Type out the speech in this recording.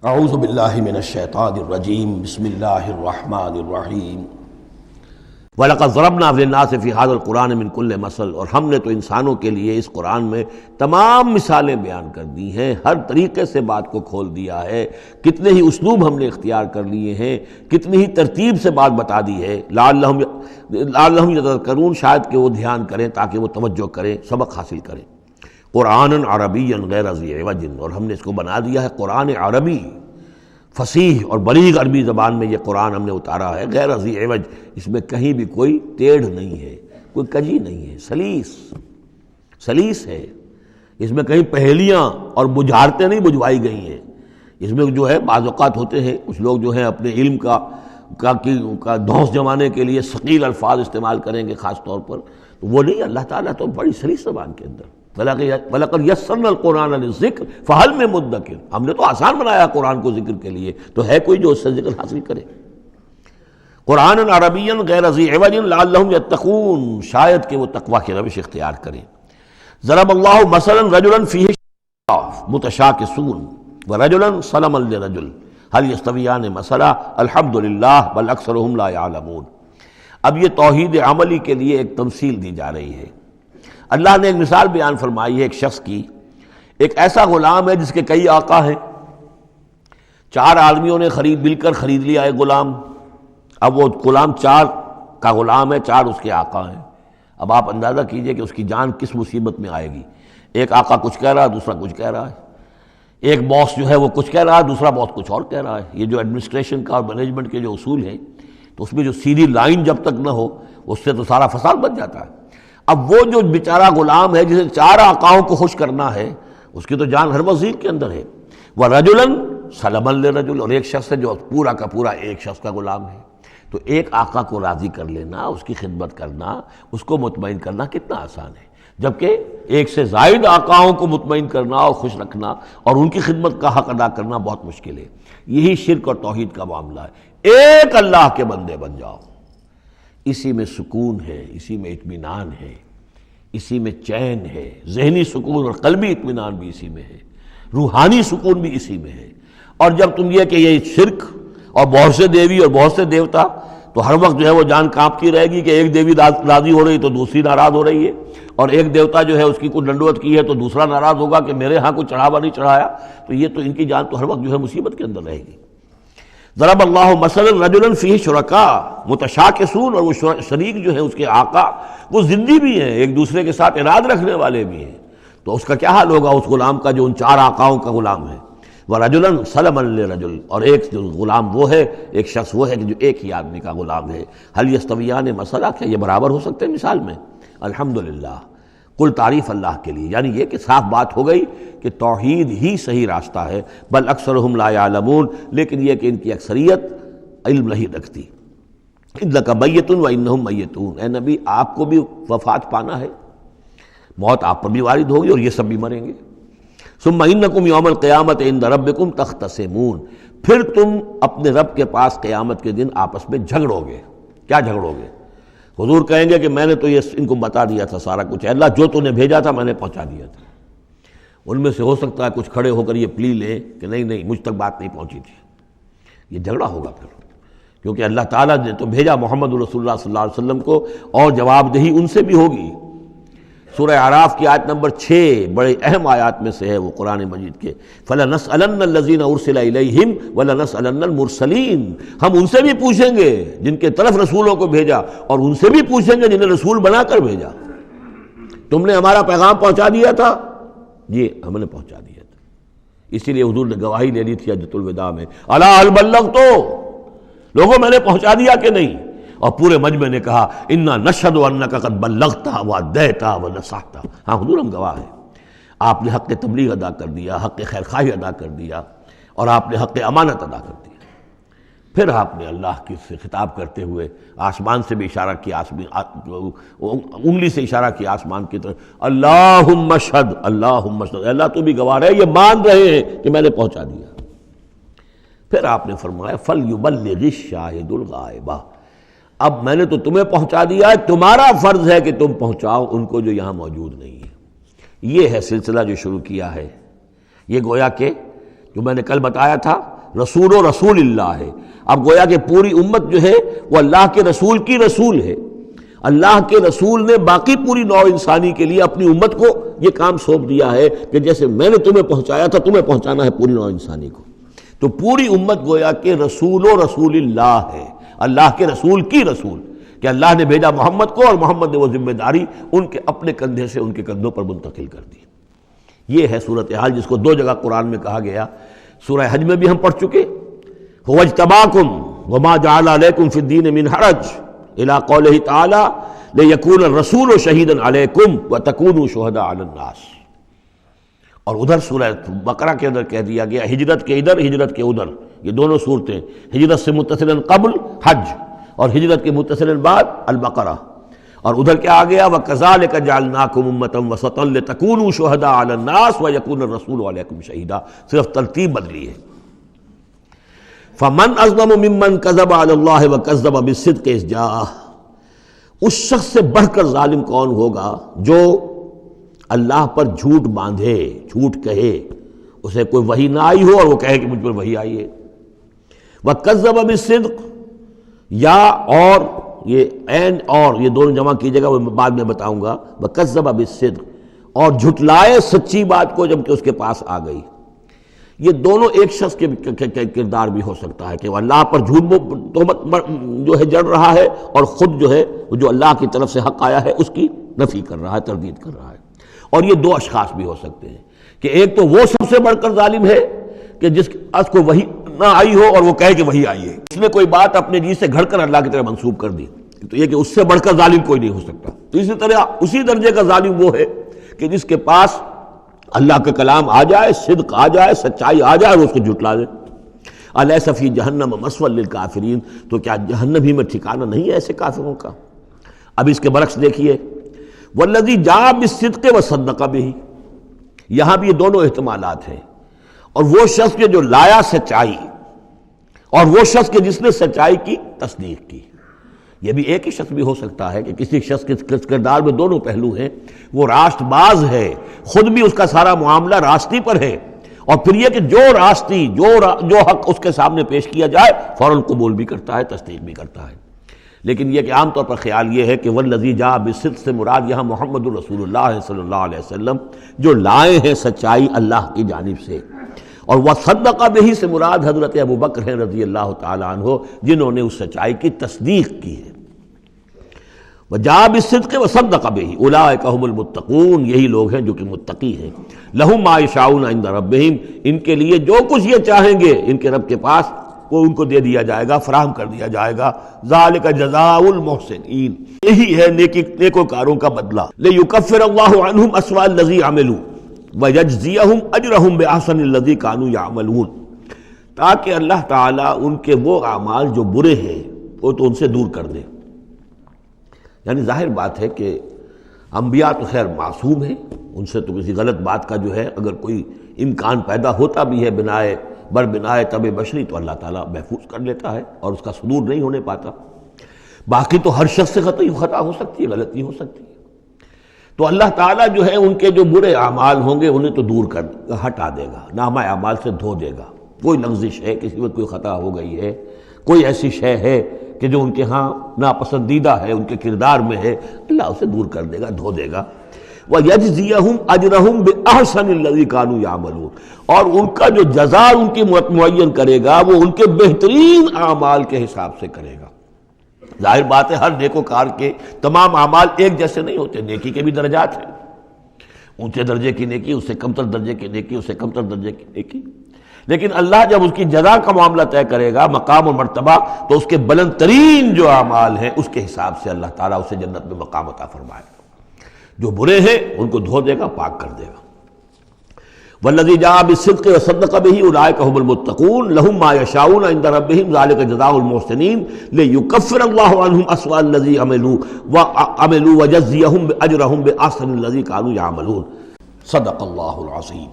اعوذ باللہ من الشیطان الرجیم بسم اللہ الرحمن الرحیم وَلَقَدْ ضَرَبْنَا لِلنَّاسِ فِي هَذَا الْقُرْآنِ مِنْ كُلِّ مَثَلٍ، اور ہم نے تو انسانوں کے لیے اس قرآن میں تمام مثالیں بیان کر دی ہیں، ہر طریقے سے بات کو کھول دیا ہے، کتنے ہی اسلوب ہم نے اختیار کر لیے ہیں، کتنی ہی ترتیب سے بات بتا دی ہے، لعلہم یتذکرون، شاید کہ وہ دھیان کریں تاکہ وہ توجہ کریں، سبق حاصل کریں۔ قرآن عربی غیر ذی عوج، اور ہم نے اس کو بنا دیا ہے قرآن عربی، فصیح اور بلیغ عربی زبان میں یہ قرآن ہم نے اتارا ہے، غیر ذی عوج، اس میں کہیں بھی کوئی ٹیڑھ نہیں ہے، کوئی کجی نہیں ہے، سلیس ہے، اس میں کہیں پہیلیاں اور بجھارتیں نہیں بجھوائی گئی ہیں۔ اس میں جو ہے بعض اوقات ہوتے ہیں کچھ لوگ جو ہیں اپنے علم کا دھونس جمانے کے لیے ثقیل الفاظ استعمال کریں گے خاص طور پر، تو وہ نہیں، اللہ تعالیٰ تو بڑی سلیس زبان کے اندر وَلَقَدْ يَسَّرْنَا الْقُرْآنَ لِلذِّكْرِ فَهَلْ مِن مُدَّكِرٍ، ہم نے تو آسان بنایا قرآن کو ذکر کے لیے، تو ہے کوئی جو اس سے ذکر حاصل کرے۔ قرآن عربی غیر ذی عوج لعلہم یتقون، شاید کہ وہ تقوی کی روش اختیار کریں۔ ضرب اللہ مثلا رجلا فیہ متشاکسون ورجلا سلما لرجل هل یستویان مثلا الحمد للہ بل اکثرهم لا یعلمون۔ اب یہ توحید عملی کے لیے ایک تمثیل دی جا رہی ہے۔ اللہ نے ایک مثال بیان فرمائی ہے ایک شخص کی، ایک ایسا غلام ہے جس کے کئی آقا ہیں، چار آدمیوں نے مل کر خرید لیا ایک غلام، اب وہ غلام چار کا غلام ہے، چار اس کے آقا ہیں۔ اب آپ اندازہ کیجئے کہ اس کی جان کس مصیبت میں آئے گی، ایک آقا کچھ کہہ رہا ہے، دوسرا کچھ کہہ رہا ہے، ایک باس جو ہے وہ کچھ کہہ رہا ہے، دوسرا باس کچھ اور کہہ رہا ہے۔ یہ جو ایڈمنسٹریشن کا اور مینجمنٹ کے جو اصول ہیں، تو اس میں جو سیدھی لائن جب تک نہ ہو اس سے تو سارا فساد بن جاتا ہے۔ اب وہ جو بیچارہ غلام ہے جسے چار آقاؤں کو خوش کرنا ہے، اس کی تو جان ہر وزیر کے اندر ہے۔ وَرَجُلًا سَلَمًا لِرَجُلٍ، اور ایک شخص ہے جو پورا کا پورا ایک شخص کا غلام ہے۔ تو ایک آقا کو راضی کر لینا، اس کی خدمت کرنا، اس کو مطمئن کرنا کتنا آسان ہے، جبکہ ایک سے زائد آقاؤں کو مطمئن کرنا اور خوش رکھنا اور ان کی خدمت کا حق ادا کرنا بہت مشکل ہے۔ یہی شرک اور توحید کا معاملہ ہے۔ ایک اللہ کے بندے بن جاؤ، اسی میں سکون ہے، اسی میں اطمینان ہے، اسی میں چین ہے، ذہنی سکون اور قلبی اطمینان بھی اسی میں ہے، روحانی سکون بھی اسی میں ہے۔ اور جب تم یہ کہ یہ شرک اور بہت سے دیوی اور بہت سے دیوتا، تو ہر وقت جو ہے وہ جان کانپتی رہے گی کہ ایک دیوی راضی ہو رہی تو دوسری ناراض ہو رہی ہے، اور ایک دیوتا جو ہے اس کی کوئی ڈنڈوت کی ہے تو دوسرا ناراض ہوگا کہ میرے ہاں کوئی چڑھاوا نہیں چڑھایا، تو یہ تو ان کی جان تو ہر وقت جو ہے مصیبت کے اندر رہے گی۔ ضرب اللہ مثلا رجلا فیہ شرکاء متشاکسون، اور وہ شریک جو ہے اس کے آقا وہ زندی بھی ہیں، ایک دوسرے کے ساتھ اراد رکھنے والے بھی ہیں، تو اس کا کیا حال ہوگا اس غلام کا جو ان چار آقاؤں کا غلام ہے۔ وَرَجُلًا سَلَمًا لِرَجُلٍ، اور ایک جو غلام وہ ہے، ایک شخص وہ ہے کہ جو ایک ہی آدمی کا غلام ہے۔ هل یستویان مثلا، کیا یہ برابر ہو سکتے ہیں مثال میں؟ الحمدللہ، کل تعریف اللہ کے لیے، یعنی یہ کہ صاف بات ہو گئی کہ توحید ہی صحیح راستہ ہے، بل اکثرهم لا یعلمون، لیکن یہ کہ ان کی اکثریت علم نہیں رکھتی۔ انک میت وانہم میتون، اے نبی آپ کو بھی وفات پانا ہے، موت آپ پر بھی وارد ہوگی اور یہ سب بھی مریں گے۔ ثم انکم یوم القیامۃ عند ربکم تختصمون، پھر تم اپنے رب کے پاس قیامت کے دن آپس میں جھگڑو گے۔ کیا جھگڑو گے؟ حضور کہیں گے کہ میں نے تو یہ ان کو بتا دیا تھا سارا کچھ، اللہ جو تو نے بھیجا تھا میں نے پہنچا دیا تھا۔ ان میں سے ہو سکتا ہے کچھ کھڑے ہو کر یہ پلی لیں کہ نہیں مجھ تک بات نہیں پہنچی تھی، یہ جھگڑا ہوگا پھر، کیونکہ اللہ تعالیٰ نے تو بھیجا محمد رسول اللہ صلی اللہ علیہ وسلم کو، اور جواب دہی ان سے بھی ہوگی۔ سورہ اعراف کی آیت نمبر 6 بڑے اہم آیات میں سے ہے وہ قرآن مجید کے، فَلَنَسْأَلَنَّ الَّذِينَ أُرْسِلَ إِلَيْهِمْ وَلَنَسْأَلَنَّ الْمُرْسَلِينَ، ہم ان سے بھی پوچھیں گے جن کے طرف رسولوں کو بھیجا، اور ان سے بھی پوچھیں گے جنہیں رسول بنا کر بھیجا۔ تم نے ہمارا پیغام پہنچا دیا تھا؟ یہ ہم نے پہنچا دیا تھا۔ اسی لیے حضور نے گواہی لے لی تھی حجۃ الوداع میں، الا هل بلغت، لوگوں میں نے پہنچا دیا کہ نہیں؟ اور پورے مجمع نے کہا انا نشہد انک قد بلغت وادیت ونصحت، ہاں حضور ہم گواہ ہیں، آپ نے حق تبلیغ ادا کر دیا، حق خیرخواہی ادا کر دیا، اور آپ نے حق امانت ادا کر دیا۔ پھر آپ نے اللہ کی سے خطاب کرتے ہوئے آسمان سے بھی اشارہ کیا، انگلی سے اشارہ کیا آسمان کی طرف، اللہم اشہد، اللہم اشہد، اللہ تو بھی گواہ ہے، یہ مان رہے ہیں کہ میں نے پہنچا دیا۔ پھر آپ نے فرمایا فَلْيُبَلِّغِ الشَّاهِدُ الْغَائِبَ، اب میں نے تو تمہیں پہنچا دیا ہے، تمہارا فرض ہے کہ تم پہنچاؤ ان کو جو یہاں موجود نہیں ہے۔ یہ ہے سلسلہ جو شروع کیا ہے، یہ گویا کہ جو میں نے کل بتایا تھا رسول و رسول اللہ ہے۔ اب گویا کہ پوری امت جو ہے وہ اللہ کے رسول کی رسول ہے۔ اللہ کے رسول نے باقی پوری نوع انسانی کے لیے اپنی امت کو یہ کام سونپ دیا ہے کہ جیسے میں نے تمہیں پہنچایا تھا تمہیں پہنچانا ہے پوری نوع انسانی کو۔ تو پوری امت گویا کہ رسول و رسول اللہ ہے، اللہ کے رسول کی رسول، کہ اللہ نے بھیجا محمد کو اور محمد نے وہ ذمہ داری ان کے اپنے کندھے سے ان کے کندھوں پر منتقل کر دی۔ یہ ہے صورتحال جس کو دو جگہ قرآن میں کہا گیا۔ سورہ حج میں بھی ہم پڑھ چکے، هو اجتباکم وما جعل علیکم فی الدین من حرج الی قولہ تعالی لیکون الرسول شہیدا علیکم وتکونوا شہداء علی الناس۔ اور ادھر سورہ بقرہ کے اندر کہہ دیا گیا ہجرت کے ادھر ہجرت کے ادھر، یہ دونوں صورتیں ہجرت سے متصلاً قبل حج اور ہجرت کے متصلاً بعد البقرہ۔ اور ادھر کیا آ گیا وَكَذَلِكَ جَعَلْنَاكُمْ أُمَّةً وَسَطًا لِتَكُونُوا شُهَدَاءَ عَلَى النَّاسِ وَيَكُونَ الرَّسُولُ عَلَيْكُمْ شَهِيدًا، صرف ترتیب بدلی ہے۔ فَمَنْ أَظْلَمُ مِمَّنْ كَذَبَ عَلَى اللَّهِ وَكَذَّبَ بِالصِّدْقِ إِذْ جَاءَهُ، اس شخص سے بڑھ کر ظالم کون ہوگا جو اللہ پر جھوٹ باندھے، جھوٹ کہے، اسے کوئی وحی نہ آئی ہو اور وہ کہے کہ مجھ پر وحی آئی ہے۔ وَكَذَّبَ بِالصِّدْقِ، یا اور یہ عین اور یہ دونوں جمع کیجیے گا، وہ بعد میں بتاؤں گا۔ وَكَذَّبَ بِالصِّدْقِ، اور جھٹلائے سچی بات کو جب کہ اس کے پاس آ گئی۔ یہ دونوں ایک شخص کے کردار بھی ہو سکتا ہے کہ وہ اللہ پر جھوٹ تہمت جو ہے جڑ رہا ہے اور خود جو ہے جو اللہ کی طرف سے حق آیا ہے اس کی نفی کر رہا ہے، تردید کر رہا ہے۔ اور یہ دو اشخاص بھی ہو سکتے ہیں کہ ایک تو وہ سب سے بڑھ کر ظالم ہے کہ جس اس کو وحی نہ آئی ہو اور وہ کہے کہ وحی آئی ہے، اس نے کوئی بات اپنے جی سے گھڑ کر اللہ کی طرف منسوب کر دی، تو یہ کہ اس سے بڑھ کر ظالم کوئی نہیں ہو سکتا۔ تو اسی طرح اسی درجے کا ظالم وہ ہے کہ جس کے پاس اللہ کا کلام آ جائے، صدق آ جائے، سچائی آ جائے اور اس کو جھٹلا دے۔ الیس فی جہنم مثوی للکافرین، تو کیا جہنم ہی میں ٹھکانہ نہیں ہے ایسے کافروں کا؟ اب اس کے برعکس دیکھیے والذی جاء بالصدق وصدق بہ، یہاں بھی یہ دونوں احتمالات ہیں۔ اور وہ شخص کے جو لایا سچائی اور وہ شخص کے جس نے سچائی کی تصدیق کی، یہ بھی ایک ہی شخص بھی ہو سکتا ہے کہ کسی شخص کے کردار میں دونوں پہلو ہیں۔ وہ راست باز ہے، خود بھی اس کا سارا معاملہ راستی پر ہے، اور پھر یہ کہ جو راستی جو حق اس کے سامنے پیش کیا جائے فوراً قبول بھی کرتا ہے، تصدیق بھی کرتا ہے۔ لیکن یہ کہ عام طور پر خیال یہ ہے کہ والذی جاء بالصدق سے مراد یہاں محمد الرسول اللہ صلی اللہ علیہ وسلم جو لائے ہیں سچائی اللہ کی جانب سے، اور وصدق بہ سے مراد حضرت ابوبکر ہیں رضی اللہ تعالیٰ عنہ جنہوں نے اس سچائی کی تصدیق کی ہے۔ وجاء بالصدق وصدق بہ اولئک ھم المتقون، یہی لوگ ہیں جو کہ متقی ہیں۔ لہم ما یشاءون عند ربہم، ان کے لیے جو کچھ یہ چاہیں گے ان کے رب کے پاس وہ ان کو دے دیا جائے گا، فراہم کر دیا جائے گا۔ ذالک جزاء المحسنین، یہی ہے نیکوکاروں کا بدلہ۔ لیکفر اللہ عنہم اسوأ الذی عملوا وَيَجْزِيَهُمْ أَجْرَهُمْ بِأَحْسَنِ الَّذِي كَانُوا يَعْمَلُونَ، تاکہ اللہ تعالیٰ ان کے وہ اعمال جو برے ہیں وہ تو ان سے دور کر دے۔ یعنی ظاہر بات ہے کہ انبیاء تو خیر معصوم ہیں، ان سے تو کسی غلط بات کا جو ہے اگر کوئی امکان پیدا ہوتا بھی ہے بنائے طبع بشری تو اللہ تعالیٰ محفوظ کر لیتا ہے اور اس کا صدور نہیں ہونے پاتا۔ باقی تو ہر شخص سے خطا ہو سکتی ہے، غلطی ہو سکتی ہے۔ تو اللہ تعالیٰ جو ہے ان کے جو برے اعمال ہوں گے انہیں تو دور کر ہٹا دے گا، نامہ اعمال سے دھو دے گا۔ کوئی لغزش ہے، کسی وقت کوئی خطا ہو گئی ہے، کوئی ایسی شے ہے کہ جو ان کے ہاں ناپسندیدہ ہے، ان کے کردار میں ہے، اللہ اسے دور کر دے گا، دھو دے گا۔ وَيَجْزِيَهُمْ أَجْرَهُمْ بِأَحْسَنِ الَّذِي كَانُوا يَعْمَلُونَ، اور ان کا جو جزا ان کی معین کرے گا وہ ان کے بہترین اعمال کے حساب سے کرے گا۔ ظاہر بات ہے ہر نیکوکار کے تمام اعمال ایک جیسے نہیں ہوتے، نیکی کے بھی درجات ہیں، اونچے درجے کی نیکی، اس سے کمتر درجے کی نیکی، اس سے کمتر درجے کی نیکی، لیکن اللہ جب اس کی جزا کا معاملہ طے کرے گا، مقام و مرتبہ، تو اس کے بلند ترین جو اعمال ہیں اس کے حساب سے اللہ تعالیٰ اسے جنت میں مقام عطا فرمائے گا۔ جو برے ہیں ان کو دھو دے گا، پاک کر دے گا۔ والذی جاء بالصدق وصدق بہ اولئک ھم المتقون لہم ما یشاءون عند ربہم ذلک جزاء المحسنین لیکفر اللہ عنہم اسوأ الذی عملوا ویجزیہم اجرہم بأحسن الذی کانوا یعملون۔ صدق اللہ العظیم۔